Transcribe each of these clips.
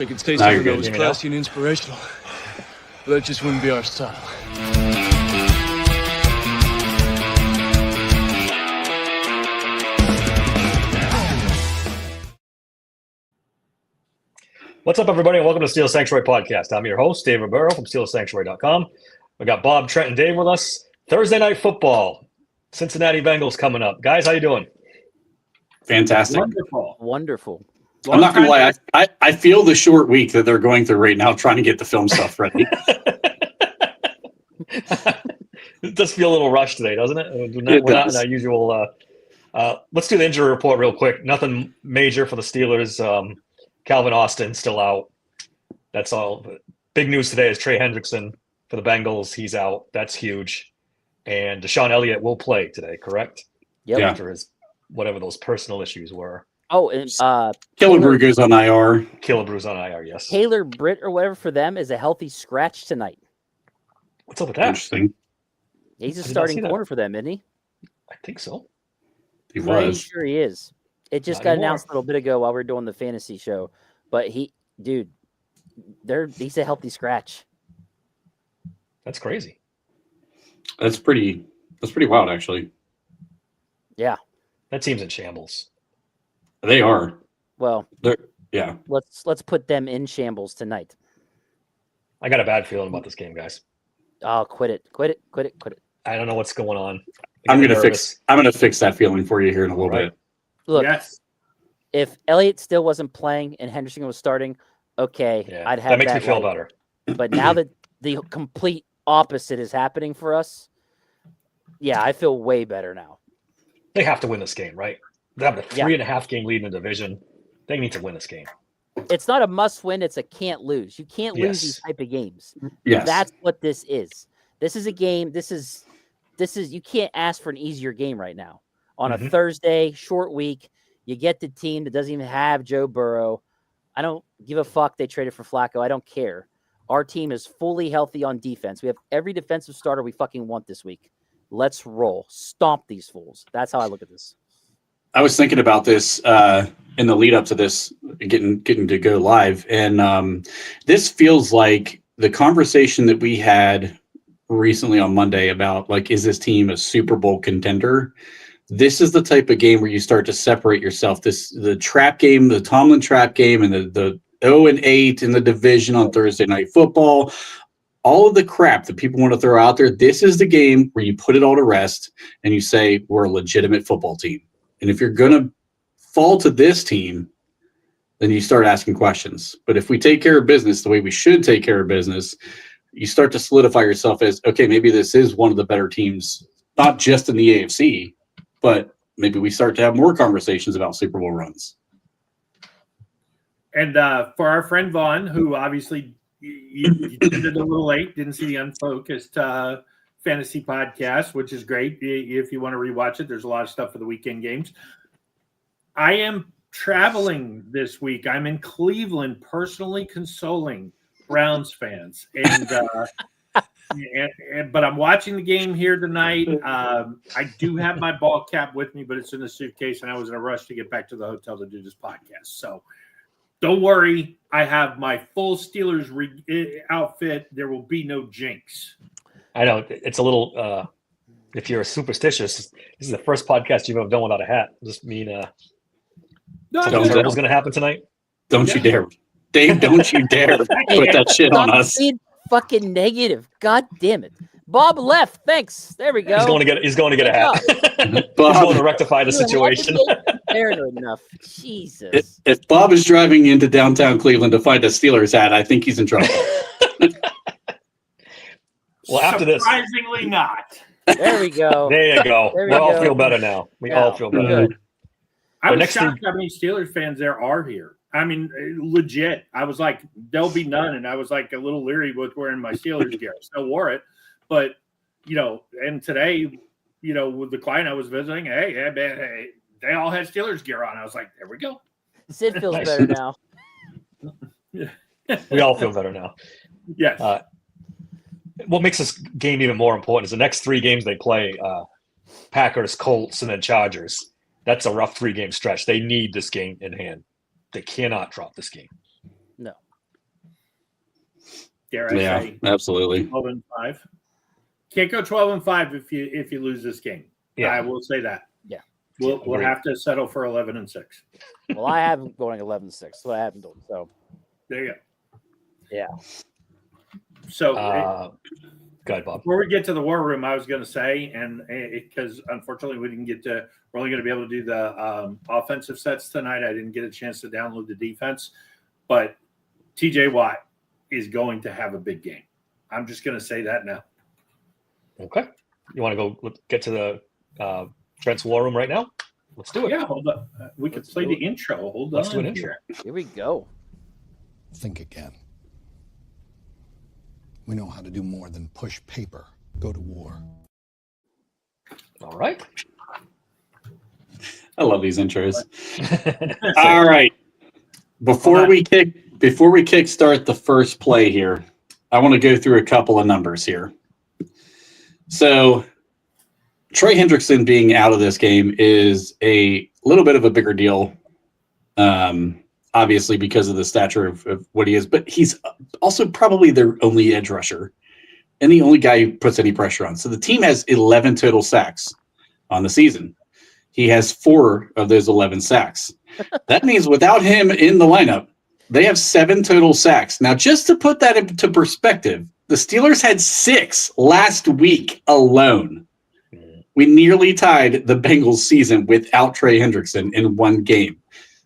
We could say something that was classy and inspirational, but that just wouldn't be our style. What's up, everybody, and welcome to Steel Sanctuary Podcast. I'm your host, Dave Ribeiro from SteelSanctuary.com. We got Bob, Trent, and Dave with us. Thursday night football, Cincinnati Bengals coming up. Guys, how you doing? Fantastic. Wonderful. I'm not going to lie. I feel the short week that they're going through right now trying to get the film stuff ready. It does feel a little rushed today, doesn't it? We're not in our usual let's do the injury report real quick. Nothing major for the Steelers. Calvin Austin still out. That's all. Big news today is Trey Hendrickson for the Bengals. He's out. That's huge. And Deshaun Elliott will play today, correct? Yep. Yeah. After his whatever those personal issues were. Oh, and Killebrew goes on IR. Killebrew's on IR, yes. Taylor Britt or whatever for them is a healthy scratch tonight. What's up with that? Interesting. He's a starting corner for them, isn't he? I think so. He Pretty was. sure he is. It just Not got anymore. announced a little bit ago while we were doing the fantasy show. But he's a healthy scratch. That's crazy. That's pretty wild, actually. Yeah. That team's in shambles. They are. Well, Yeah. let's put them in shambles tonight. I got a bad feeling about this game, guys. Oh, quit it. I don't know what's going on. I'm gonna fix that feeling for you here in a little bit. Look, Yes. if Elliott still wasn't playing and Henderson was starting, okay, Yeah, I'd have that makes me feel right. better. But now that the complete opposite is happening for us, yeah, I feel way better now. They have to win this game, right? They have a 3.5 game lead in the division. They need to win this game. It's not a must win, it's a can't lose. You can't lose Yes. these type of games. Yes. That's what this is. This is a game. This is you can't ask for an easier game right now. On a Thursday, short week, you get the team that doesn't even have Joe Burrow. I don't give a fuck they traded for Flacco. I don't care. Our team is fully healthy on defense. We have every defensive starter we fucking want this week. Let's roll. Stomp these fools. That's how I look at this. I was thinking about this in the lead up to this getting to go live, and this feels like the conversation that we had recently on Monday about, like, is this team a Super Bowl contender? This is the type of game where you start to separate yourself. The trap game, the Tomlin trap game, and the 0-8 in the division on Thursday Night Football. All of the crap that people want to throw out there. This is the game where you put it all to rest and you say we're a legitimate football team. And if you're going to fall to this team, then you start asking questions. But if we take care of business the way we should take care of business, you start to solidify yourself as, okay, maybe this is one of the better teams, not just in the AFC, but maybe we start to have more conversations about Super Bowl runs. And for our friend Vaughn, who obviously you did it a little late, didn't see the Unfocused fantasy podcast, which is great. If you want to rewatch it, there's a lot of stuff for the weekend games. I am traveling this week. I'm in Cleveland, personally consoling Browns fans, but I'm watching the game here tonight. I do have my ball cap with me, but it's in the suitcase, and I was in a rush to get back to the hotel to do this podcast. So don't worry. I have my full Steelers outfit. There will be no jinx. I know it's a little. If you're superstitious, this is the first podcast you've ever done without a hat. Does this mean something terrible is going to happen tonight? Don't you dare, Dave! Don't you dare put that shit on us. Fucking negative. God damn it. Bob left. Thanks. There we go. He's going to get a hat. He's Bob, going to rectify the situation. Paranoid enough. Jesus. If Bob is driving into downtown Cleveland to find a Steelers hat, I think he's in trouble. Well, after this, surprisingly not. There we go. There you go. There We we all go. feel better now. We all feel better. Good. I was next shocked how many Steelers fans there are here. I mean, legit. I was like, there'll be none. And I was like a little leery with wearing my Steelers gear. I still wore it. But, and today, with the client I was visiting, hey, they all had Steelers gear on. I was like, there we go. Sid feels better now. We all feel better now. Yes. What makes this game even more important is the next 3 games they play, Packers, Colts, and then Chargers. That's a rough 3-game stretch. They need this game in hand. They cannot drop this game. No. Dare I say? Absolutely. 12-5. Can't go 12-5 if you lose this game. Yeah. I will say that. Yeah. We'll have to settle for 11-6. Well, I haven't going 11-6, so I haven't done so. There you go. Yeah. So go ahead, Bob. before we get to the war room, I was going to say, and because unfortunately we didn't get to, we're only going to be able to do the offensive sets tonight. I didn't get a chance to download the defense, but TJ Watt is going to have a big game. I'm just going to say that now. Okay. You want to go get to the Trent's War Room right now? Let's do it. Yeah, hold on. We could play the intro. Hold on. Let's do an intro. Here we go. Think again. We know how to do more than push paper, go to war. All right. I love these intros. All right. Before we kickstart the first play here, I want to go through a couple of numbers here. So Trey Hendrickson being out of this game is a little bit of a bigger deal, obviously because of the stature of what he is, but he's also probably their only edge rusher and the only guy who puts any pressure on. So the team has 11 total sacks on the season. He has 4 of those 11 sacks. That means without him in the lineup, they have 7 total sacks. Now, just to put that into perspective, the Steelers had 6 last week alone. We nearly tied the Bengals season without Trey Hendrickson in one game.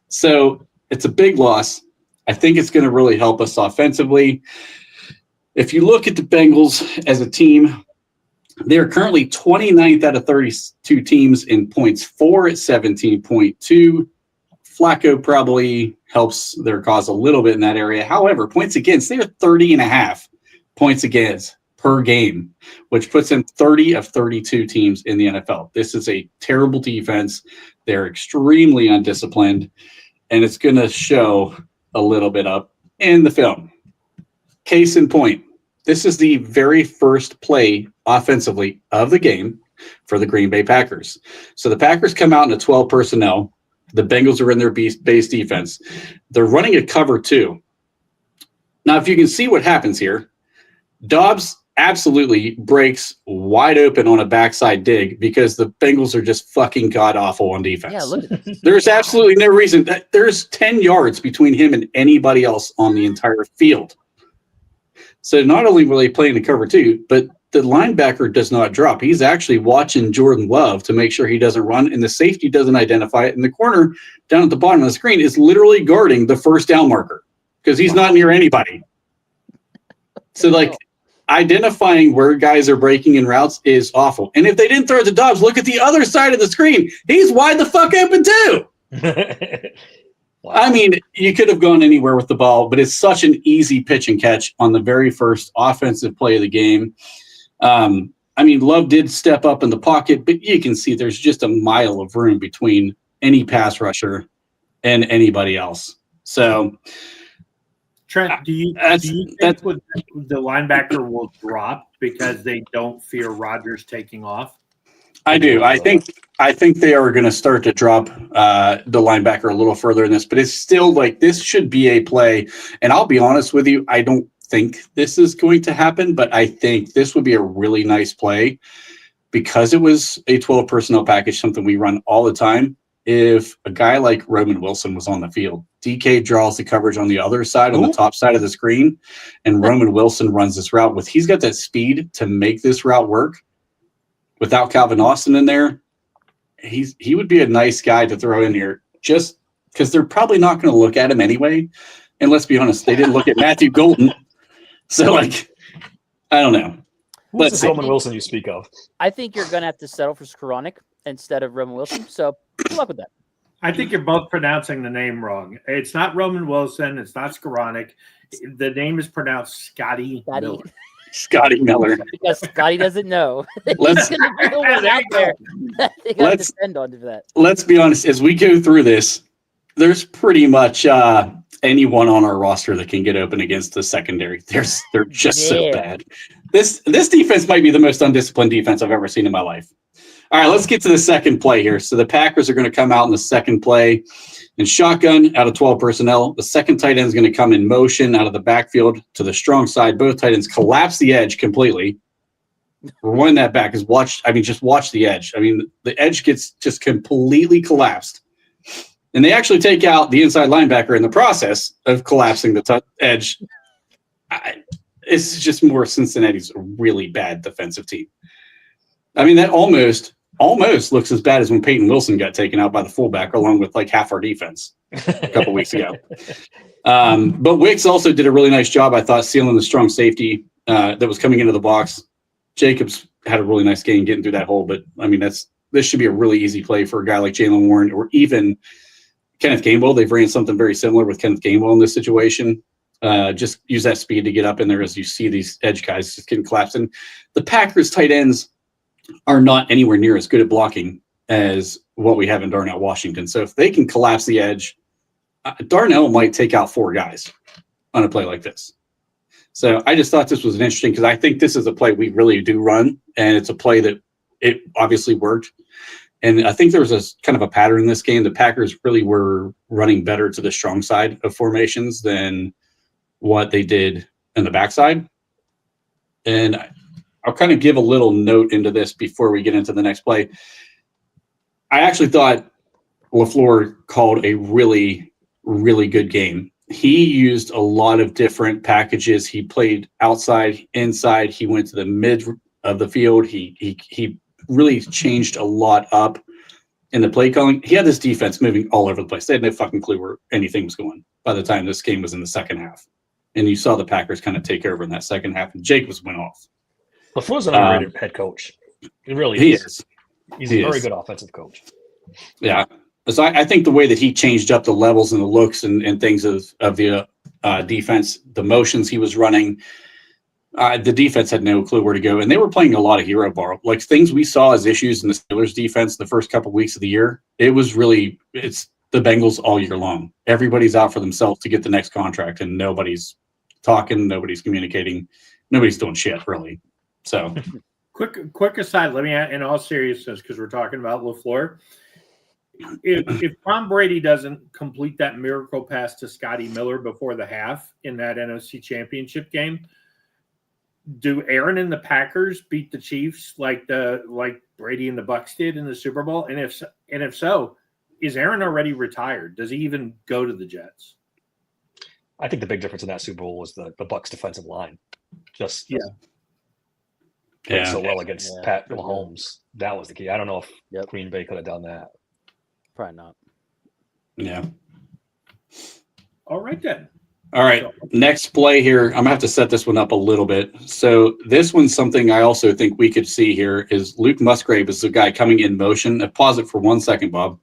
So it's a big loss. I think it's going to really help us offensively. If you look at the Bengals as a team, they're currently 29th out of 32 teams in points for at 17.2. Flacco probably helps their cause a little bit in that area. However, points against, they're 30.5 points against per game, which puts them 30 of 32 teams in the NFL. This is a terrible defense. They're extremely undisciplined, and it's going to show a little bit up in the film. Case in point, this is the very first play offensively of the game for the Green Bay Packers. So the Packers come out in a 12 personnel. The Bengals are in their base defense. They're running a cover 2. Now, if you can see what happens here, Dobbs absolutely breaks wide open on a backside dig because the Bengals are just fucking god-awful on defense. Yeah, look at this. There's absolutely no reason. There's 10 yards between him and anybody else on the entire field. So not only were they playing the cover 2, but the linebacker does not drop. He's actually watching Jordan Love to make sure he doesn't run, and the safety doesn't identify it. And the corner down at the bottom of the screen is literally guarding the first down marker because he's not near anybody. So, like, identifying where guys are breaking in routes is awful. And if they didn't throw it to Dobbs, look at the other side of the screen. He's wide the fuck open too. Wow. I mean, you could have gone anywhere with the ball, but it's such an easy pitch and catch on the very first offensive play of the game. I mean, Love did step up in the pocket, but you can see there's just a mile of room between any pass rusher and anybody else. So, Trent, do you think the linebacker will drop because they don't fear Rodgers taking off? I do. I think they are going to start to drop the linebacker a little further in this, but it's still like this should be a play. And I'll be honest with you, I don't think this is going to happen, but I think this would be a really nice play because it was a 12 personnel package, something we run all the time. If a guy like Roman Wilson was on the field, DK draws the coverage on the other side, on the top side of the screen, and Roman Wilson runs this route he's got that speed to make this route work. Without Calvin Austin in there, he would be a nice guy to throw in here just because they're probably not going to look at him anyway. And let's be honest, they didn't look at Matthew Golden. So, like, I don't know. Who's this Roman Wilson you speak of? I think you're going to have to settle for Skoranek instead of Roman Wilson. So good luck with that. I think you're both pronouncing the name wrong. It's not Roman Wilson. It's not Skoranek. The name is pronounced Scotty Miller. Scotty Miller. Because Scotty doesn't know. Let's depend on for that. Let's be honest. As we go through this, there's pretty much anyone on our roster that can get open against the secondary. They're just so bad. This defense might be the most undisciplined defense I've ever seen in my life. All right, let's get to the second play here. So the Packers are going to come out in the second play. In shotgun, out of 12 personnel, the second tight end is going to come in motion out of the backfield to the strong side. Both tight ends collapse the edge completely. Run that back is just watch the edge. I mean, the edge gets just completely collapsed. And they actually take out the inside linebacker in the process of collapsing the edge. It's just more Cincinnati's a really bad defensive team. I mean, that almost looks as bad as when Peyton Wilson got taken out by the fullback along with like half our defense a couple weeks ago. But Wicks also did a really nice job, I thought, sealing the strong safety that was coming into the box. Jacobs had a really nice game getting through that hole, but I mean, this should be a really easy play for a guy like Jalen Warren or even Kenneth Gainwell. They've ran something very similar with Kenneth Gainwell in this situation. Just use that speed to get up in there as you see these edge guys just getting collapsed. And the Packers tight ends are not anywhere near as good at blocking as what we have in Darnell Washington. So if they can collapse the edge, Darnell might take out 4 guys on a play like this. So I just thought this was an interesting because I think this is a play we really do run, and it's a play that it obviously worked. And I think there was a kind of a pattern in this game. The Packers really were running better to the strong side of formations than what they did in the backside. And I'll kind of give a little note into this before we get into the next play. I actually thought LaFleur called a really, really good game. He used a lot of different packages. He played outside, inside. He went to the mid of the field. He really changed a lot up in the play calling. He had this defense moving all over the place. They had no fucking clue where anything was going by the time this game was in the second half. And you saw the Packers kind of take over in that second half, and Jacobs went off. LaFleur's an underrated head coach. He really is. He's a very good offensive coach. Yeah. So I think the way that he changed up the levels and the looks and things of the defense, the motions he was running, the defense had no clue where to go. And they were playing a lot of hero ball. Like things we saw as issues in the Steelers defense the first couple of weeks of the year, it's the Bengals all year long. Everybody's out for themselves to get the next contract, and nobody's talking, nobody's communicating, nobody's doing shit, really. So quick aside, let me add, in all seriousness, because we're talking about LaFleur. If Tom Brady doesn't complete that miracle pass to Scotty Miller before the half in that NFC Championship game, do Aaron and the Packers beat the Chiefs like Brady and the Bucs did in the Super Bowl? And if so, is Aaron already retired? Does he even go to the Jets? I think the big difference in that Super Bowl was the Bucs defensive line. Played so well against Pat Mahomes. That was the key. I don't know if Green Bay could have done that. Probably not. Yeah. All right, then. All right. Next play here. I'm going to have to set this one up a little bit. So this one's something I also think we could see here is Luke Musgrave is the guy coming in motion. Pause it for 1 second, Bob.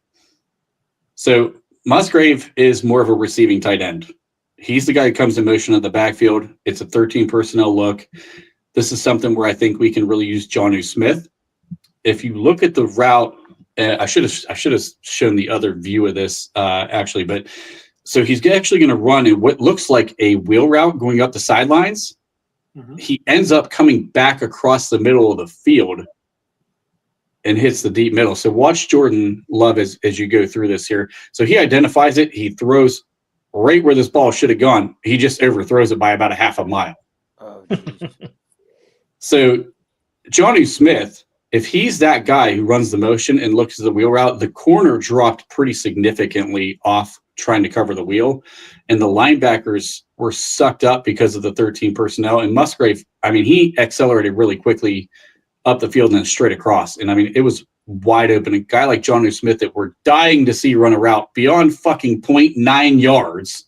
So Musgrave is more of a receiving tight end. He's the guy who comes in motion in the backfield. It's a 13 personnel look. This is something where I think we can really use Jonnu Smith. If you look at the route, I should have shown the other view of this actually, but so he's actually going to run in what looks like a wheel route going up the sidelines. Mm-hmm. He ends up coming back across the middle of the field and hits the deep middle. So watch Jordan Love as you go through this here. So he identifies it. He throws right where this ball should have gone. He just overthrows it by about a half a mile. Oh, so Jonnu Smith, if he's that guy who runs the motion and looks at the wheel route, the corner dropped pretty significantly off trying to cover the wheel, and the linebackers were sucked up because of the 13 personnel. And Musgrave, I mean, he accelerated really quickly up the field and then straight across. And I mean, it was wide open. A guy like Jonnu Smith that we're dying to see run a route beyond fucking 0.9 yards.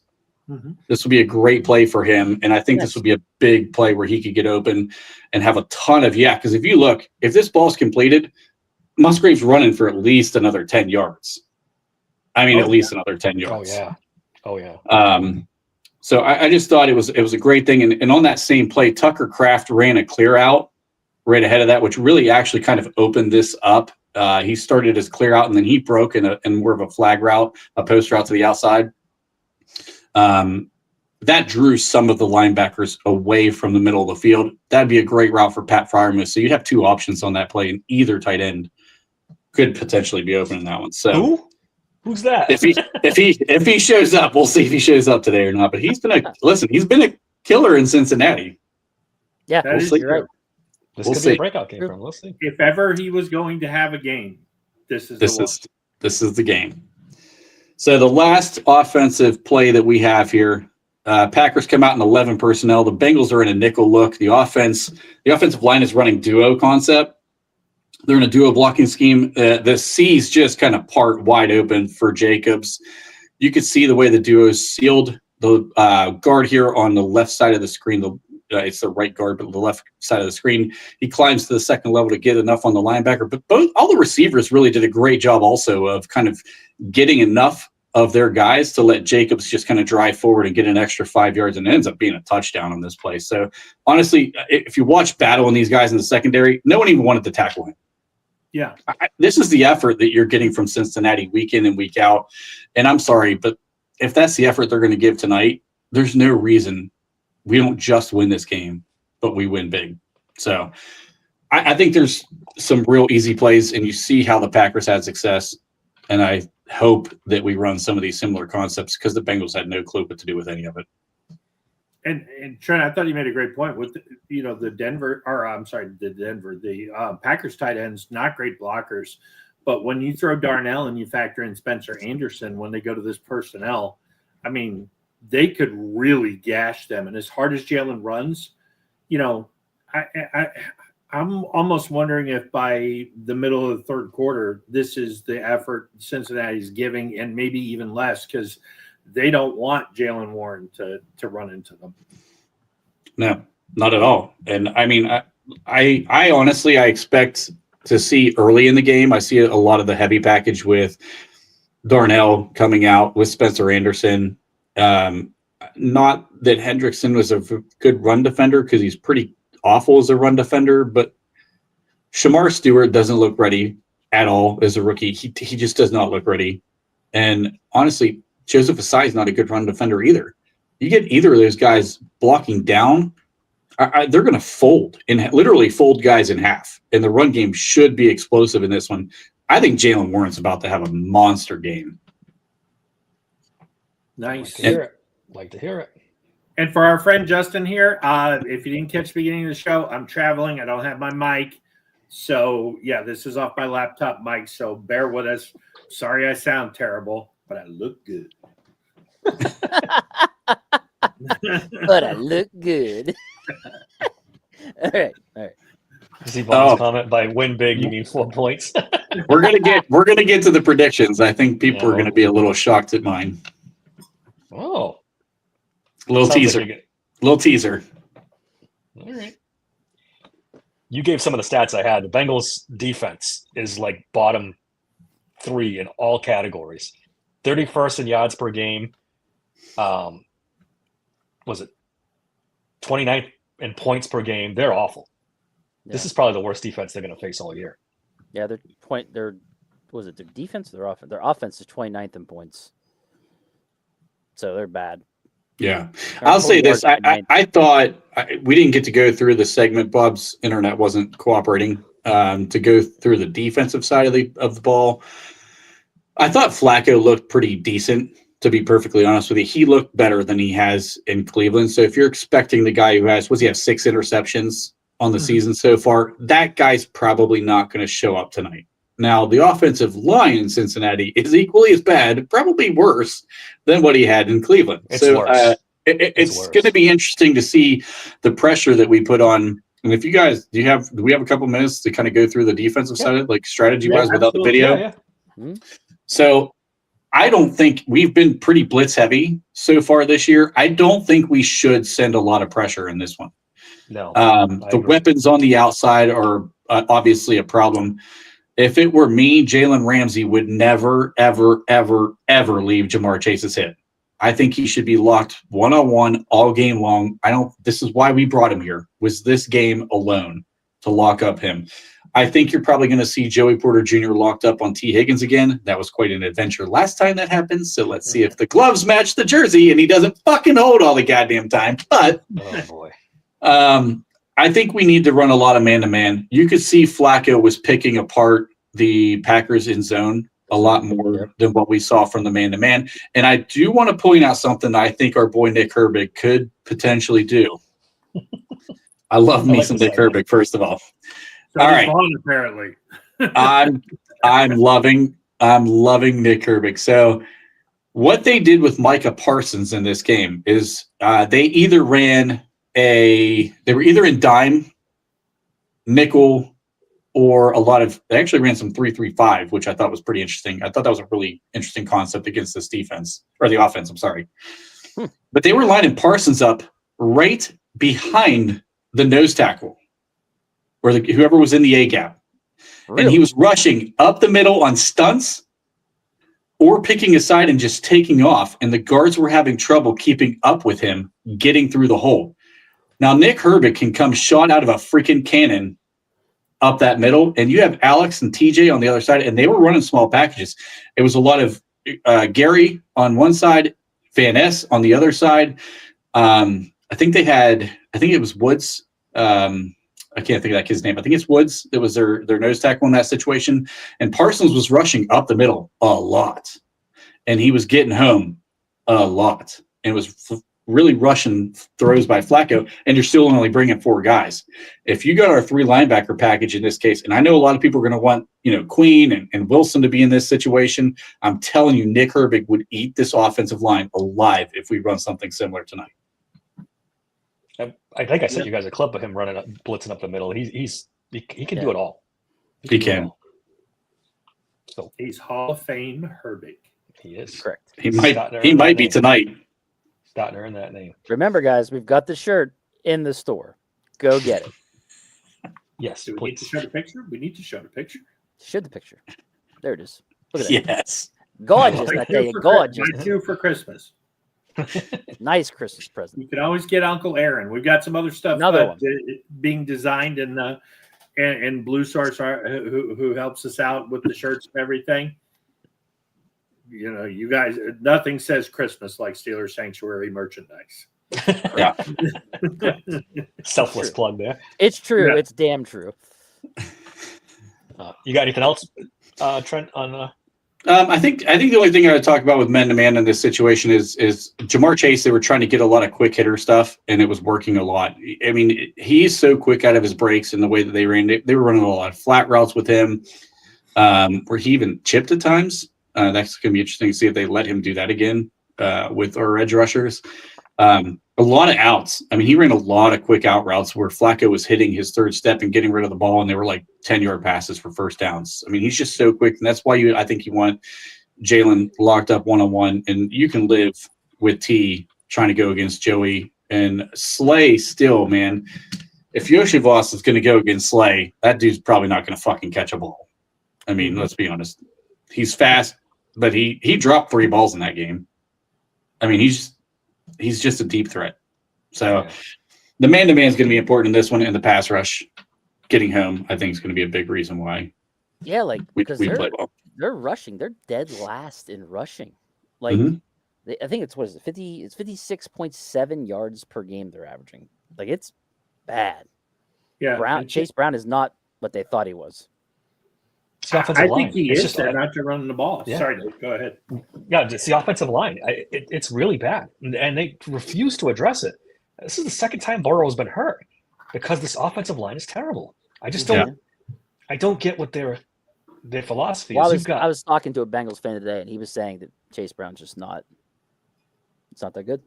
Mm-hmm. This would be a great play for him. And I think this would be a big play where he could get open and have a ton of because if you look, if this ball's completed, Musgrave's running for at least another 10 yards. I mean, at least another 10 yards. Oh, yeah. So I just thought it was a great thing. And on that same play, Tucker Kraft ran a clear out right ahead of that, which really actually kind of opened this up. He started as clear out, and then he broke in more of a flag route, a post route to the outside. That drew some of the linebackers away from the middle of the field. That'd be a great route for Pat Freiermuth. So you'd have two options on that play, and either tight end could potentially be open in that one. So who? Who's that? If he shows up, we'll see if he shows up today or not. But he's been a killer in Cincinnati. Yeah, That is you're right. This We'll could be see. a breakout game for him. We'll see. If ever he was going to have a game, this is the game. So the last offensive play that we have here, Packers come out in 11 personnel. The Bengals are in a nickel look. The offensive line is running duo concept. They're in a duo blocking scheme. The C's just kind of part wide open for Jacobs. You could see the way the duo is sealed. The guard here on the left side of the screen, it's the right guard, but the left side of the screen, he climbs to the second level to get enough on the linebacker. But all the receivers really did a great job also of kind of getting enough of their guys to let Jacobs just kind of drive forward and get an extra 5 yards, and it ends up being a touchdown on this play. So honestly, if you watch battle on these guys in the secondary, no one even wanted to tackle him. Yeah. This is the effort that you're getting from Cincinnati week in and week out. And I'm sorry, but if that's the effort they're going to give tonight, there's no reason we don't just win this game, but we win big. So I think there's some real easy plays, and you see how the Packers had success. And I hope that we run some of these similar concepts because the Bengals had no clue what to do with any of it. And Trent, I thought you made a great point with the Packers tight ends, not great blockers, but when you throw Darnell and you factor in Spencer Anderson when they go to this personnel, I mean, they could really gash them. And as hard as Jalen runs, I'm almost wondering if by the middle of the third quarter, this is the effort Cincinnati's giving, and maybe even less because they don't want Jalen Warren to run into them. No, not at all. And I mean, I honestly, I expect to see early in the game, I see a lot of the heavy package with Darnell coming out with Spencer Anderson. Not that Hendrickson was a good run defender because he's pretty awful as a run defender, but Shamar Stewart doesn't look ready at all as a rookie. He just does not look ready. And honestly, Joseph Asai is not a good run defender either. You get either of those guys blocking down, they're going to fold and literally fold guys in half. And the run game should be explosive in this one. I think Jalen Warren's about to have a monster game. Nice. Like to hear it. And for our friend Justin here, if you didn't catch the beginning of the show, I'm traveling. I don't have my mic. So, yeah, this is off my laptop mic. So bear with us. Sorry I sound terrible, but I look good. But I look good. All right. See Vaughn's comment by win big, you mean 4 points. We're gonna get to the predictions. I think people are gonna be a little shocked at mine. Oh. Little teaser. Little teaser. All right. You gave some of the stats I had. The Bengals defense is like bottom 3 in all categories. 31st in yards per game. Was it 29th in points per game? They're awful. Yeah. This is probably the worst defense they're going to face all year. Yeah, their defense or their offense? Their offense is 29th in points. So they're bad. Yeah. I'll say this. I thought we didn't get to go through the segment. Bob's internet wasn't cooperating to go through the defensive side of the ball. I thought Flacco looked pretty decent, to be perfectly honest with you. He looked better than he has in Cleveland. So if you're expecting the guy who has, he have 6 interceptions on the season so far, that guy's probably not going to show up tonight. Now, the offensive line in Cincinnati is equally as bad, probably worse than what he had in Cleveland. It's worse. It's going to be interesting to see the pressure that we put on. And if you guys, do we have a couple minutes to kind of go through the defensive side of it, like strategy-wise without the video? Yeah. Mm-hmm. So I don't think we've been pretty blitz heavy so far this year. I don't think we should send a lot of pressure in this one. No. The weapons on the outside are obviously a problem. If it were me, Jalen Ramsey would never, ever, ever, ever leave Jamar Chase's hit. I think he should be locked one-on-one all game long. This is why we brought him here, was this game alone to lock up him. I think you're probably going to see Joey Porter Jr. locked up on T. Higgins again. That was quite an adventure last time that happened. So let's see if the gloves match the jersey and he doesn't fucking hold all the goddamn time. But oh boy. I think we need to run a lot of man-to-man. You could see Flacco was picking apart the Packers in zone a lot more than what we saw from the man-to-man. And I do want to point out something that I think our boy Nick Herbig could potentially do. I love me some Nick Herbig, first of all. So all right. Vaughn, apparently. I'm loving Nick Herbig. So what they did with Micah Parsons in this game is they were either in dime, nickel, or they actually ran some 3-3-5, which I thought was pretty interesting. I thought that was a really interesting concept against this defense, or the offense, I'm sorry. But they were lining Parsons up right behind the nose tackle, or whoever was in the A gap. Really? And he was rushing up the middle on stunts or picking a side and just taking off. And the guards were having trouble keeping up with him, getting through the hole. Now, Nick Herbig can come shot out of a freaking cannon up that middle, and you have Alex and TJ on the other side, and they were running small packages. It was a lot of Gary on one side, Van Ness on the other side. I think it was Woods. I can't think of that kid's name. I think it's Woods that was their nose tackle in that situation. And Parsons was rushing up the middle a lot, and he was getting home a lot, and was really rushing throws by Flacco, and you're still only bringing 4 guys. If you got our 3 linebacker package in this case, and I know a lot of people are going to want, Queen and Wilson to be in this situation, I'm telling you, Nick Herbig would eat this offensive line alive if we run something similar tonight. I think I sent you guys a clip of him running up, blitzing up the middle. He can do it all. He can. So he's Hall of Fame Herbig. He is correct. He might be tonight. Starting to earn that name. Remember, guys, we've got the shirt in the store. Go get it. Yes, do we need to show the picture? We need to show the picture. Show the picture. There it is. Look at that. Yes. Gorgeous. I tell you, gorgeous. My 2 for Christmas. Nice Christmas present. You can always get Uncle Aaron. We've got some other stuff being designed and Blue Source who helps us out with the shirts and everything. You guys, nothing says Christmas like Steelers Sanctuary merchandise. Yeah. Selfless plug there. It's true. Yeah. It's damn true. You got anything else, Trent, on I think the only thing I would talk about with man-to-man in this situation is Jamar Chase. They were trying to get a lot of quick hitter stuff, and it was working a lot. I mean, he's so quick out of his breaks and the way that they ran. They were running a lot of flat routes with him, where he even chipped at times. That's going to be interesting to see if they let him do that again with our edge rushers. A lot of outs. I mean, he ran a lot of quick out routes where Flacco was hitting his third step and getting rid of the ball, and they were like 10-yard passes for first downs. I mean, he's just so quick, and that's why I think you want Jalen locked up one-on-one, and you can live with T trying to go against Joey and Slay still, man. If Yoshi Voss is going to go against Slay, that dude's probably not going to fucking catch a ball. I mean, let's be honest. He's fast, but he dropped 3 balls in that game. I mean, he's just a deep threat. So the man-to-man is going to be important in this one, and the pass rush getting home, I think, is going to be a big reason why. Yeah, because we play well. They're rushing. They're dead last in rushing. I think it's 50. It's 56.7 yards per game they're averaging. It's bad. Yeah, Chase Brown is not what they thought he was. I think he is. They're not running the ball. Yeah. Sorry, go ahead. Yeah, it's the offensive line. It's really bad, and they refuse to address it. This is the second time Burrow has been hurt because this offensive line is terrible. I just don't. Yeah. I don't get what their philosophy is. I was talking to a Bengals fan today, and he was saying that Chase Brown's just not. It's not that good.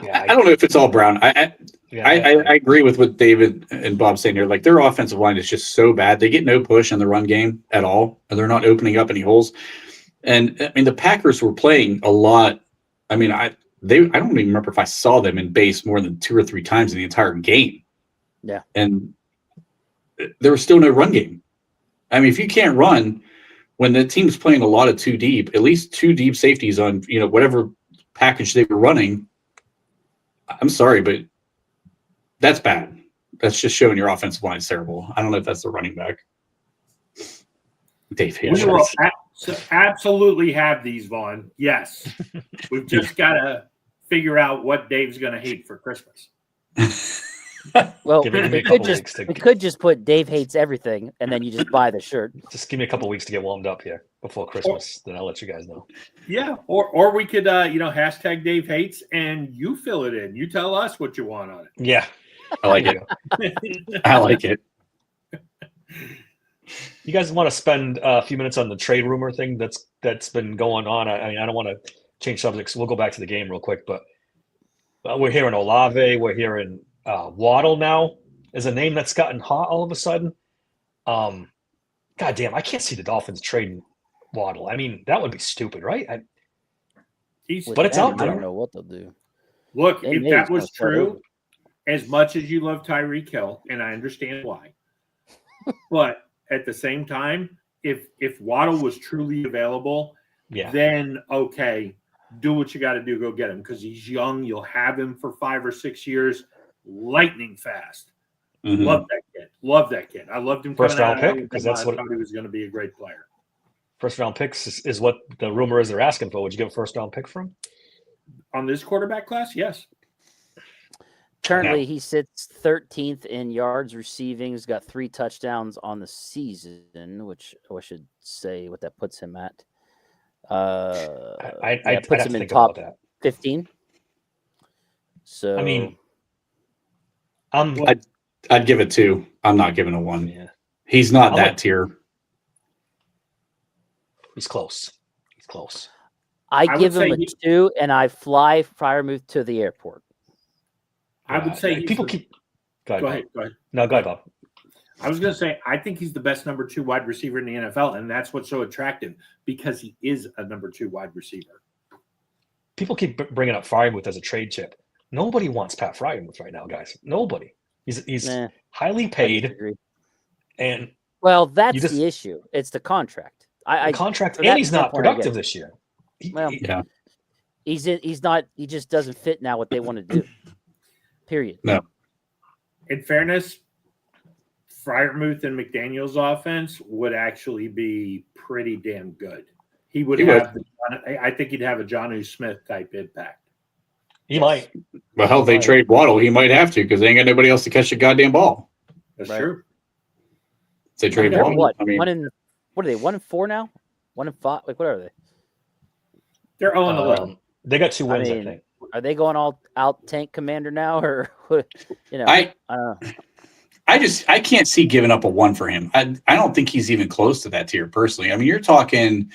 Yeah, I don't know if it's all Brown. I agree with what David and Bob saying here. Their offensive line is just so bad. They get no push in the run game at all, and they're not opening up any holes. And I mean, the Packers were playing a lot. I mean, I don't even remember if I saw them in base more than 2 or 3 times in the entire game. Yeah, and there was still no run game. I mean, if you can't run when the team's playing a lot of 2 deep, at least 2 deep safeties on whatever package they were running. I'm sorry, but that's bad. That's just showing your offensive line is terrible. I don't know if that's the running back. Dave Hayes. We will absolutely have these, Vaughn. Yes. We've just got to figure out what Dave's going to hate for Christmas. Well, we could just put Dave hates everything, and then you just buy the shirt. Just give me a couple weeks to get warmed up here. before Christmas, then I'll let you guys know. Yeah, or we could hashtag Dave hates and you fill it in. You tell us what you want on it. Yeah, I like it. I like it. You guys want to spend a few minutes on the trade rumor thing that's been going on? I mean, I don't want to change subjects. We'll go back to the game real quick, but we're hearing Olave. We're hearing Waddle now is a name that's gotten hot all of a sudden. God damn, I can't see the Dolphins trading Waddle. I mean, that would be stupid, right? But it's out I there. don't know what they'll do. Look, They if may that just was wanna start true, over. as much as you love Tyreek Hill, and I understand why, but at the same time, if Waddle was truly available, Yeah. then okay, do what you got to do, go get him because he's young. You'll have him for 5 or 6 years, lightning fast. Mhm. Love that kid. Love that kid. I loved him First coming round out of pick, 'cause Alabama. that's what- I thought he was going to be a great player. First round picks is what the rumor is they're asking for. Would you give a first round pick for him? On this quarterback class, yes. Currently, he sits 13th in yards receiving. He's got 3 touchdowns on the season, which I should say what that puts him at. I'd puts have him to in think top about that. 15. So I mean, I'd give it 2. I'm not giving a 1. yeah, He's not I'm that like- tier. he's close. He's close. I would give him say a 2, and I fly Firemouth to the airport. I would say he's people the- keep. Go ahead. Go Bob. ahead. Go ahead. No, go ahead, Bob. I was going to say, I think he's the best number 2 wide receiver in the NFL, and that's what's so attractive because he is a number 2 wide receiver. People keep bringing up Fryermuth as a trade chip. Nobody wants Pat Fryermuth right now, guys. Nobody. He's Nah, highly I paid, disagree. and Well, that's just- the issue. It's the contract. the contract, from and that he's not standpoint, I get productive it. this year. Well, Yeah. He's not. He just doesn't fit now what they want to do. Period. In fairness, Freiermuth and McDaniel's offense would actually be pretty damn good. He would He have. I think he'd have a Jonnu Smith type impact. He might. Well, hell, they Right. trade Waddle. He might have to because they ain't got nobody else to catch the goddamn ball. That's Right. true. If they trade They're Waddle. what? I mean, What are they? 1-4 now? 1-5? Like what are they? They're 0-11. They got 2 wins, I mean, think. Are they going all out tank commander now, or I don't know. I can't see giving up a 1 for him. I don't think he's even close to that tier personally. I mean, you're talking.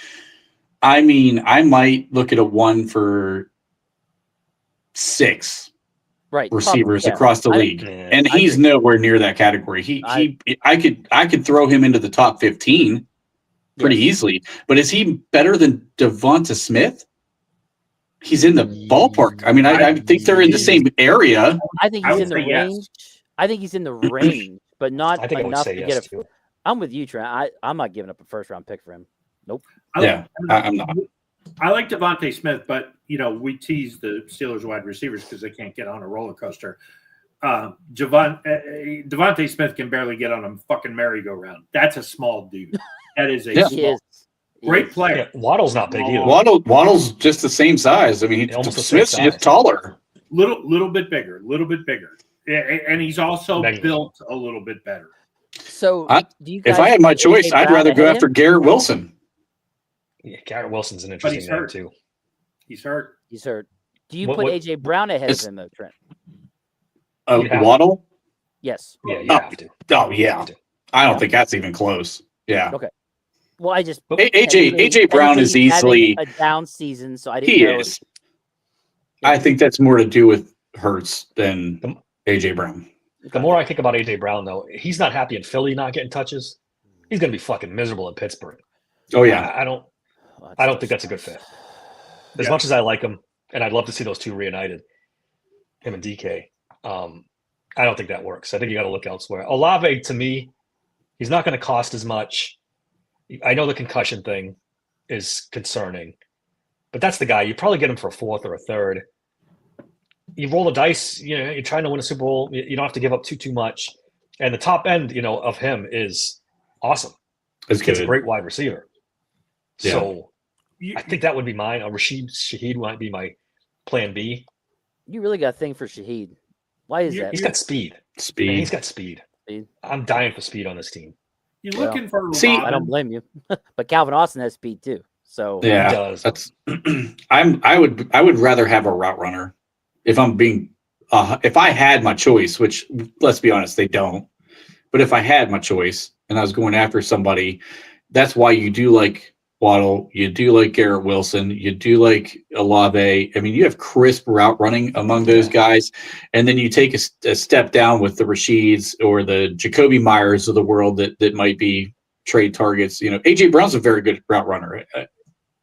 I mean, I might look at a 1 for 6 Right receivers top, yeah. across the I- league, Yeah. and I he's agree. nowhere near that category. I could throw him into the top 15 pretty Yes. easily. But is he better than Devonta Smith? He's in the ballpark. I mean, I think they're in the same area. I think I he's would in the say yes. range. I think he's in the range, but not I think I would enough say to yes get a. too. I'm with you, Trent. I'm not giving up a first round pick for him. Yeah, I'm not. I like Devontae Smith, but we tease the Steelers wide receivers because they can't get on a roller coaster. Devontae Smith can barely get on a fucking merry-go-round. That's a small dude. That is a Yeah. He small, is. He great is. player. Yeah, Waddle's not big either. Waddle's just the same size. I mean, Almost the same Smith's just size. taller. Little bit bigger. And he's also Negligible. built a little bit better. So, do you guys If I had my put choice, AJ I'd Brown rather go ahead of after him? Garrett Wilson. Yeah, Garrett Wilson's an But interesting he's name hurt. too. He's hurt. He's hurt. Do you What- put what- AJ Brown ahead of It's- him, though, Trent? You'd have to. Waddle? Yes. Yeah, you Oh, have to. Oh You yeah, have to. I don't Yeah. think that's even close. Yeah, Well, I just AJ Brown is he's having easily a down season, so I didn't he know. is. I think that's more to do with Hurts than The- AJ Brown. The more I think about AJ Brown, though, he's not happy in Philly not getting touches. He's going to be fucking miserable in Pittsburgh. Oh yeah, I don't think that's a good fit. As Yeah. much as I like him, and I'd love to see those two reunited, him and DK, I don't think that works. I think you got to look elsewhere. Olave, to me, he's not going to cost as much. I know the concussion thing is concerning, but that's the guy. You probably get him for a 4th or a 3rd. You roll the dice. You're trying to win a Super Bowl. You don't have to give up too much. And the top end, of him is awesome. it's He's a good. great wide receiver. Yeah. So You- I think that would be mine. Rashid Shaheed might be my plan B. You really got a thing for Shaheed. Why is You- that? He's got speed. Man, Speed. he's got speed. Speed. I'm dying for speed on this team. You're looking for a See, I don't blame you. But Calvin Austin has speed too. So yeah, He does. that's. I would rather have a route runner if I'm being if I had my choice, which let's be honest, they don't. But if I had my choice and I was going after somebody, that's why you do like Waddle, you do like Garrett Wilson, you do like Olave. I mean, you have crisp route running among those guys, and then you take a step down with the Rasheeds or the Jacoby Myers of the world that might be trade targets. You know, AJ Brown's a very good route runner,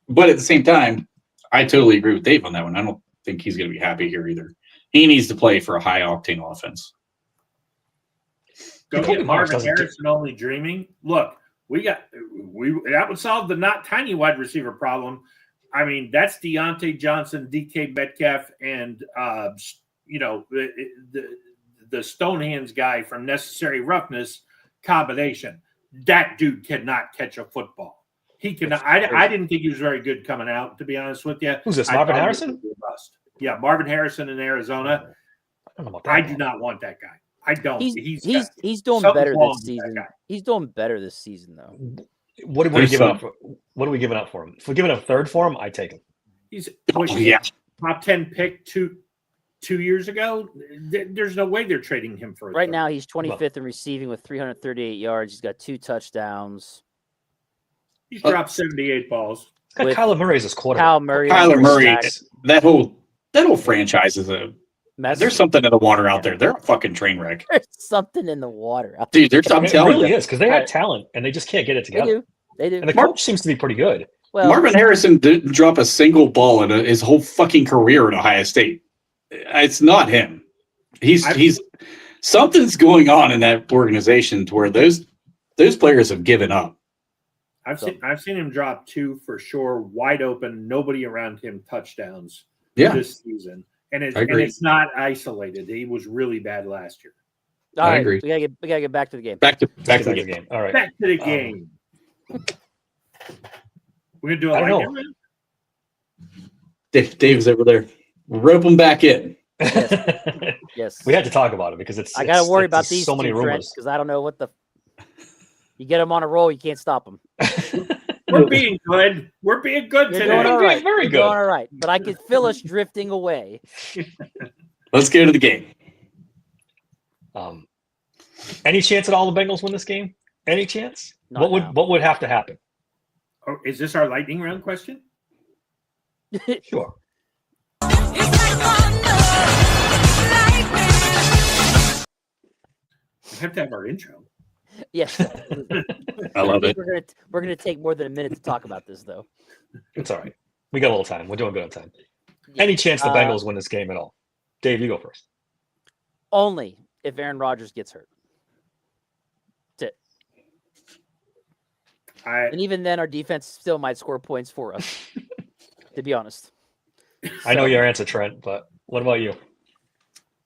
but at the same time, I totally agree with Dave on that one. I don't think he's going to be happy here either. He needs to play for a high octane offense. Go get Marvin Harrison only dreaming. Look, that would solve the not tiny wide receiver problem. I mean, that's Deontay Johnson, DK Metcalf, and the Stonehands guy from Necessary Roughness combination. That dude cannot catch a football. He cannot. I didn't think he was very good coming out, to be honest with you. Who's this, Marvin Harrison? Yeah, Marvin Harrison in Arizona. I don't know about that. I do not want that guy. I don't. He's doing better this season. He's doing better this season, though. What are we giving up for? What are we giving up for him? If we're giving up third for him, I take him. He's top 10 pick two years ago. There's no way they're trading him for right now. He's 25th in receiving with 338 yards. He's got 2 touchdowns. He's dropped 78 balls. With Kyler Murray as his quarterback. Kyler Murray. That whole franchise is a. There's something in the water out there. They're a fucking train wreck. There's something in the water out there. Dude, I'm telling you. It really is, because they have talent and they just can't get it together. They do. And the coach seems to be pretty good. Well, Marvin Harrison didn't drop a single ball in his whole fucking career at Ohio State. It's not him. He's something's going on in that organization to where those players have given up. I've seen him drop 2 for sure, wide open, nobody around him touchdowns this season. And it's not isolated. He was really bad last year. All right, we gotta get back to the game. Back to the game. All right. Back to the game. We're gonna do a lightning round? Dave's over there. Rope him back in. Yes. We had to talk about it because I gotta worry about these so many rumors because I don't know what the. You get them on a roll, you can't stop them. We're being good. We're being good today. Doing all right. Very good. Doing all right. But I could feel us drifting away. Let's go to the game. Any chance at all the Bengals win this game? Any chance? What would have to happen? Oh, is this our lightning round question? Sure. We have to have our intro. Yes. I love it. We're gonna take more than a minute to talk about this, though. It's all right. We got a little time. We're doing good on time. Any chance the Bengals win this game at all? Dave, you go first. Only if Aaron Rodgers gets hurt. That's it. And even then, our defense still might score points for us, to be honest. I know your answer, Trent, but what about you?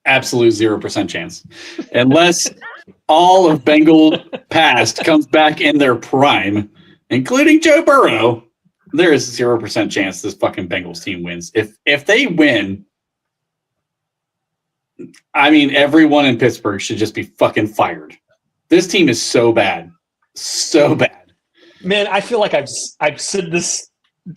Absolute 0% chance. Unless all of Bengal past comes back in their prime, including Joe Burrow, there is 0% chance this fucking Bengals team wins. If they win, I mean, everyone in Pittsburgh should just be fucking fired. This team is so bad. So bad. Man, I feel like I've said this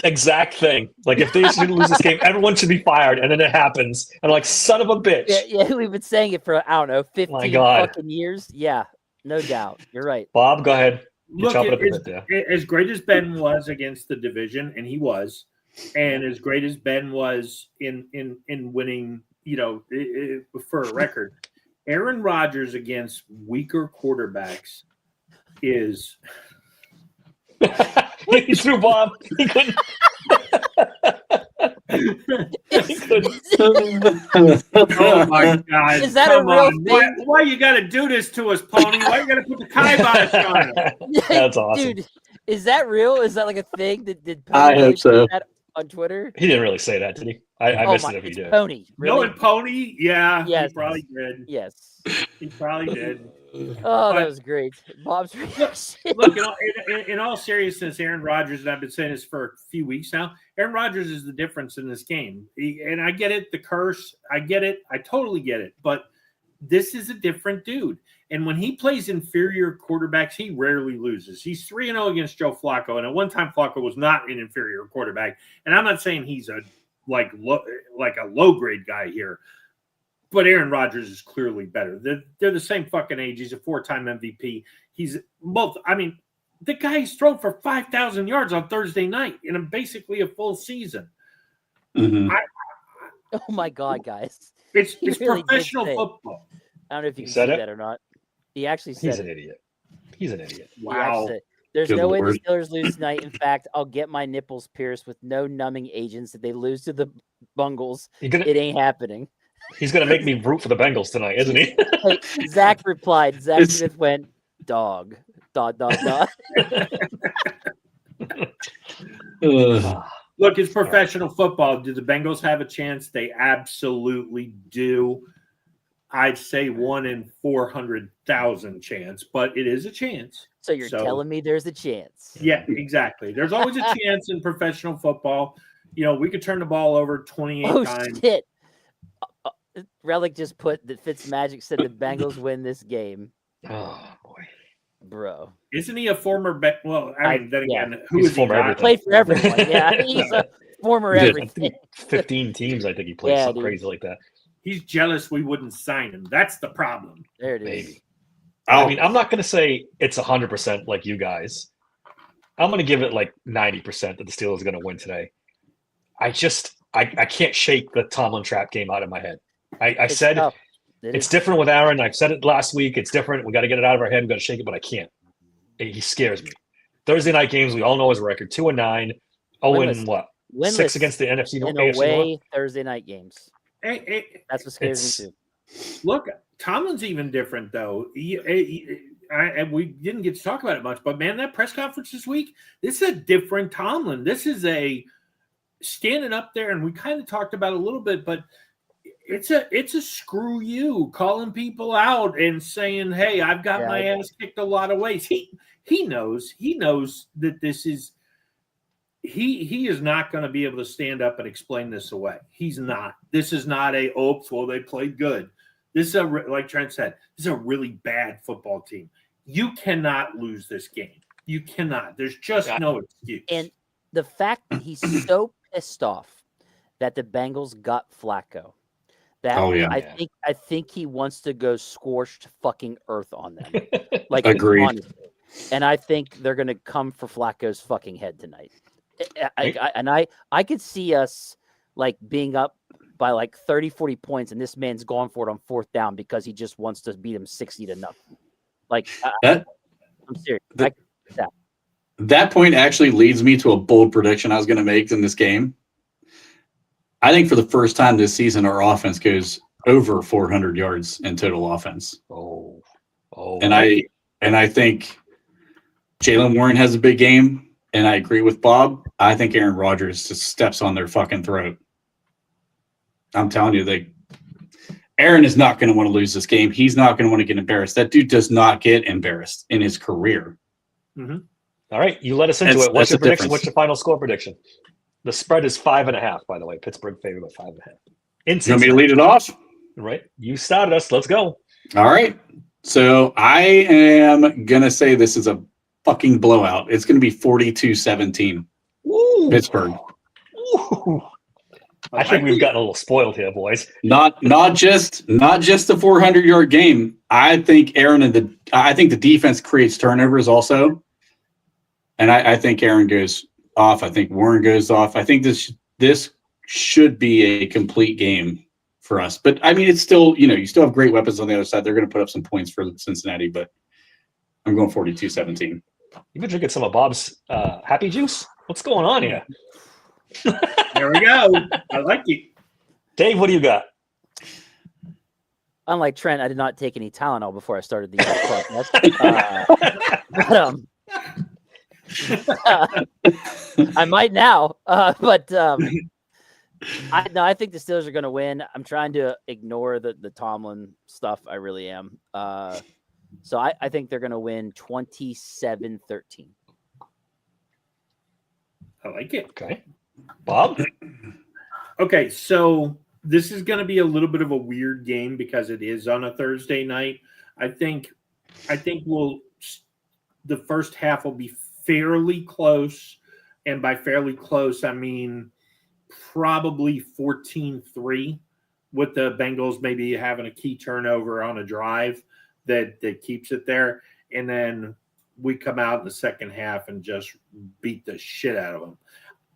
exact thing. Like, if they should lose this game, everyone should be fired, and then it happens. And I'm like, son of a bitch. Yeah, we've been saying it for, I don't know, 15 fucking years. Yeah, no doubt. You're right. Bob, go ahead. Look, as great as Ben was against the division, and he was, and as great as Ben was in winning, for a record, Aaron Rodgers against weaker quarterbacks is... He threw Bob. He couldn't. Oh my God! Is that a real thing? Why you got to do this to us, Pony? Why you got to put the kibosh on us? That's awesome, dude. Is that real? Is that like a thing that did? Pony I hope so. On Twitter, he didn't really say that, did he? I missed it if he did. Pony, really? No, and Pony, yeah, yes, he probably did. Yes, he probably did. Oh, that was great. Bob's reaction. Look, in all seriousness, Aaron Rodgers, and I've been saying this for a few weeks now, Aaron Rodgers is the difference in this game. And I get it, the curse. I get it. I totally get it. But this is a different dude. And when he plays inferior quarterbacks, he rarely loses. He's 3-0 against Joe Flacco, and at one time Flacco was not an inferior quarterback. And I'm not saying he's a low grade guy here, but Aaron Rodgers is clearly better. They're the same fucking age. He's a 4-time MVP. He's both. I mean, the guy's thrown for 5,000 yards on Thursday night in basically a full season. Mm-hmm. Oh my God, guys! It's really professional football. I don't know if you can said see it? that or not. He actually said He's an idiot. He's an idiot. He actually said, there's Good no way Lord. the Steelers lose tonight. In fact, I'll get my nipples pierced with no numbing agents if they lose to the Bengals. It ain't happening. He's gonna make me root for the Bengals tonight, isn't he? Hey, Zach replied. Zach Smith went, dog. Dog. Look, it's professional football. Do the Bengals have a chance? They absolutely do. I'd say 1 in 400,000 chance, but it is a chance. So you're telling me there's a chance? Yeah, exactly. There's always a chance in professional football. You know, we could turn the ball over 28 times. Oh, shit. Relic just put that Fitzmagic said the Bengals win this game. Oh, boy. Bro. Isn't he a former well, I mean, then again, who He's is he former not? everything. Played for everyone. Yeah, he's a former everything. 15 teams, I think he played something crazy like that. He's jealous we wouldn't sign him. That's the problem. There it is. Maybe. I mean, I'm not going to say it's 100% like you guys. I'm going to give it like 90% that the Steelers are going to win today. I can't shake the Tomlin trap game out of my head. I said tough. It's different with Aaron. I've said it last week. It's different. We got to get it out of our head. We got to shake it, but I can't. He scares me. Thursday night games, we all know his record: 2-9, 0-6 against the NFC North. In away Thursday night games. That's what scares me too. Look, Tomlin's even different though. We didn't get to talk about it much, but man, that press conference this week, this is a different Tomlin. This is a standing up there, and we kind of talked about it a little bit, but it's a screw you, calling people out and saying, "Hey, I've got my ass kicked a lot of ways." He knows that this is he is not going to be able to stand up and explain this away. He's not. This is not a well, they played good. This is like Trent said, this is a really bad football team. You cannot lose this game. You cannot. There's just no excuse. And the fact that he's so pissed off that the Bengals got Flacco, that I think he wants to go scorched fucking earth on them. Like, agreed. Honestly. And I think they're going to come for Flacco's fucking head tonight. I could see us like being up by like 30, 40 points, and this man's going for it on fourth down because he just wants to beat him 60-0. Like, I'm serious. That point actually leads me to a bold prediction I was going to make in this game. I think for the first time this season, our offense goes over 400 yards in total offense. And I think Jalen Warren has a big game. And I agree with Bob. I think Aaron Rodgers just steps on their fucking throat. I'm telling you, Aaron is not going to want to lose this game. He's not going to want to get embarrassed. That dude does not get embarrassed in his career. Mm-hmm. All right, you let us into it. What's your prediction? Difference. What's your final score prediction? The spread is 5.5, by the way. Pittsburgh favored by 5.5. You want me to lead it off? Right. You started us. Let's go. All right. So I am going to say this is a fucking blowout. It's going to be 42-17. Pittsburgh. Ooh. I think we've gotten a little spoiled here, boys. Not just the 400-yard game. I think the defense creates turnovers also. And I think Aaron goes off. I think Warren goes off. I think this should be a complete game for us. But I mean, it's still, you still have great weapons on the other side. They're going to put up some points for Cincinnati, but I'm going 42-17. You've been drinking some of Bob's happy juice? What's going on here? There we go. I like it. Dave, what do you got? Unlike Trent, I did not take any Tylenol before I started the podcast. I might now, but I think the Steelers are going to win. I'm trying to ignore the Tomlin stuff. I really am. So I think they're going to win 27-13. I like it. Okay. Bob? Okay, so this is going to be a little bit of a weird game because it is on a Thursday night. I think the first half will be fairly close, and by fairly close, I mean probably 14-3, with the Bengals maybe having a key turnover on a drive that keeps it there, and then we come out in the second half and just beat the shit out of them.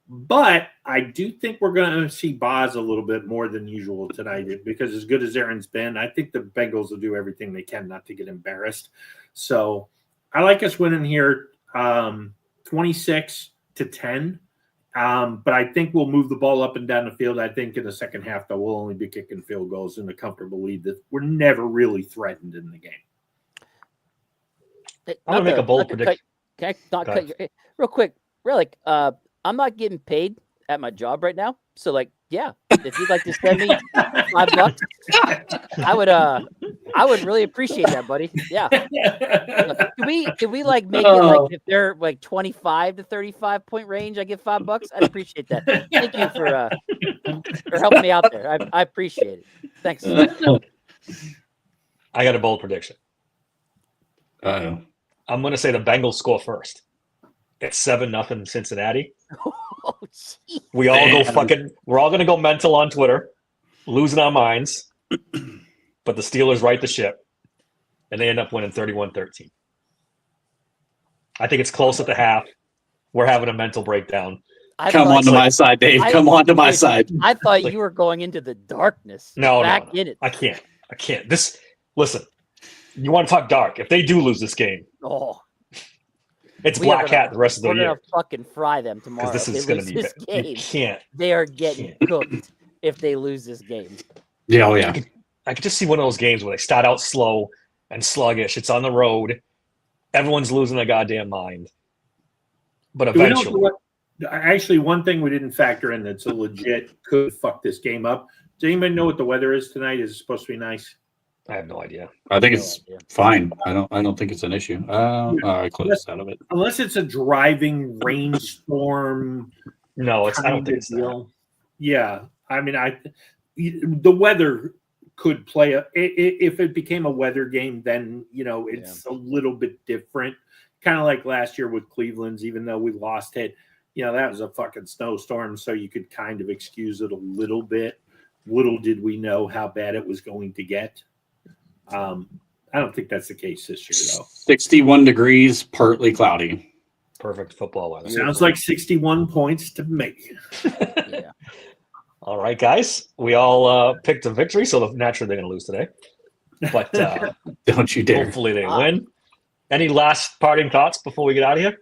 But I do think we're going to see Boz a little bit more than usual tonight, because as good as Aaron's been, I think the Bengals will do everything they can not to get embarrassed. So I like us winning here 26-10. But I think we'll move the ball up and down the field. I think in the second half, though, we'll only be kicking field goals in a comfortable lead that we're never really threatened in the game. I'm going to make a bold prediction. Can I not cut you real quick? Really, I'm not getting paid at my job right now. So, like, yeah, if you'd like to send me $5, I would really appreciate that, buddy. Yeah. Can we like make it like if they're like 25 to 35 point range, I get $5? I'd appreciate that. Thank you for helping me out there. I appreciate it. Thanks. I got a bold prediction. Uh-oh. I'm going to say the Bengals score first. It's 7-0 Cincinnati. Oh, geez. We're all going to go mental on Twitter, losing our minds. But the Steelers right the ship, and they end up winning 31-13. I think it's close at the half. We're having a mental breakdown. Come on to my side, Dave. Come on to my side. I thought you were going into the darkness. No. In it. I can't. Listen, you want to talk dark. If they do lose this game, it's black hat the rest of the year. We're going to fucking fry them tomorrow. This is going to be this game. You can't. They are getting cooked if they lose this game. Yeah, oh yeah. I could just see one of those games where they start out slow and sluggish. It's on the road. Everyone's losing their goddamn mind. But eventually. Actually, one thing we didn't factor in that's a legit could fuck this game up. Does anybody know what the weather is tonight? Is it supposed to be nice? I have no idea. I think it's fine. I don't think it's an issue. I closed out of it. Unless it's a driving rainstorm. No, I don't think it's that. Yeah. I mean, the weather could play if it became a weather game, then it's a little bit different. Kind of like last year with Cleveland's, even though we lost it, that was a fucking snowstorm, so you could kind of excuse it a little bit. Little did we know how bad it was going to get. I don't think that's the case this year, though. 61 degrees, partly cloudy. Perfect football weather. Sounds like 61 points to me. Yeah. All right, guys. We all picked a victory, so naturally they're going to lose today. But don't you dare. Hopefully they win. Any last parting thoughts before we get out of here?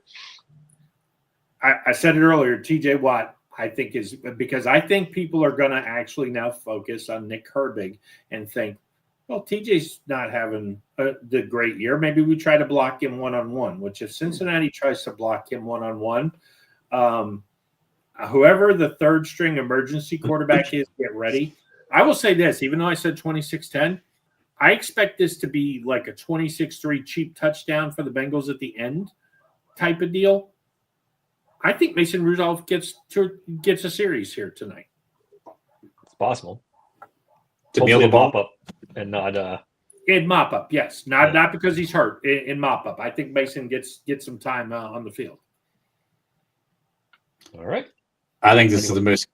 I said it earlier, TJ Watt, I think is because I think people are going to actually now focus on Nick Herbig and think, well, TJ's not having the great year. Maybe we try to block him one-on-one, which if Cincinnati tries to block him one-on-one, whoever the third string emergency quarterback is, get ready. I will say this, even though I said 26-10, I expect this to be like a 26-3 cheap touchdown for the Bengals at the end type of deal. I think Mason Rudolph gets a series here tonight. It's possible. To kneel the ball up and not in mop up, yes. Not because he's hurt. In mop up. I think Mason gets some time on the field. All right. I think this is the most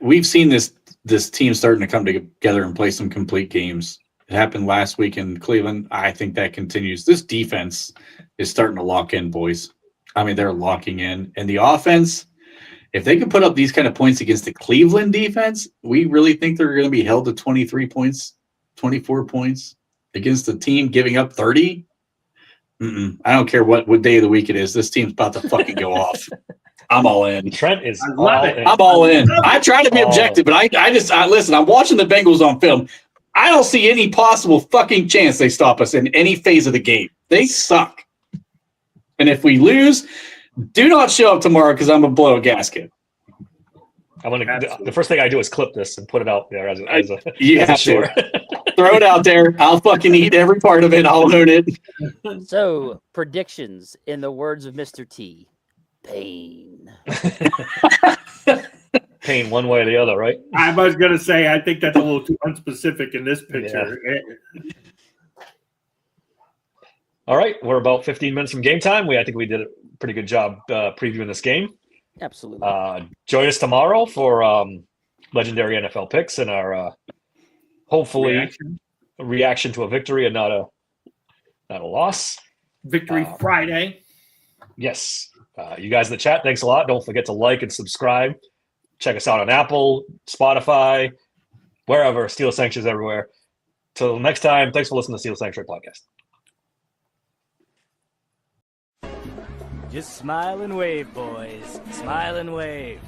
we've seen this team starting to come together and play some complete games. It happened last week in Cleveland. I think that continues. This defense is starting to lock in, boys. I mean, they're locking in. And the offense, if they can put up these kind of points against the Cleveland defense, we really think they're going to be held to 23 points, 24 points against the team giving up 30. I don't care what day of the week it is. This team's about to fucking go off. I'm all in. Trent is all in. I'm all in. I try to be objective, but I listen, I'm watching the Bengals on film. I don't see any possible fucking chance they stop us in any phase of the game. They suck. And if we lose, do not show up tomorrow because I'm going to blow a gasket. The first thing I do is clip this and put it out there as a you have to. Throw it out there. I'll fucking eat every part of it. I'll own it. So, predictions in the words of Mr. T. Pain. paint one way or the other, right? I was going to say, I think that's a little too unspecific in this picture. All right, we're about 15 minutes from game time. I think we did a pretty good job previewing this game. Absolutely. Join us tomorrow for legendary NFL picks and our hopefully reaction to a victory and not a loss. Victory Friday. Yes. You guys in the chat, thanks a lot. Don't forget to like and subscribe. Check us out on Apple, Spotify, wherever. Steel Sanctuaries everywhere. Till next time, thanks for listening to Steel Sanctuary Podcast. Just smile and wave, boys. Smile and wave.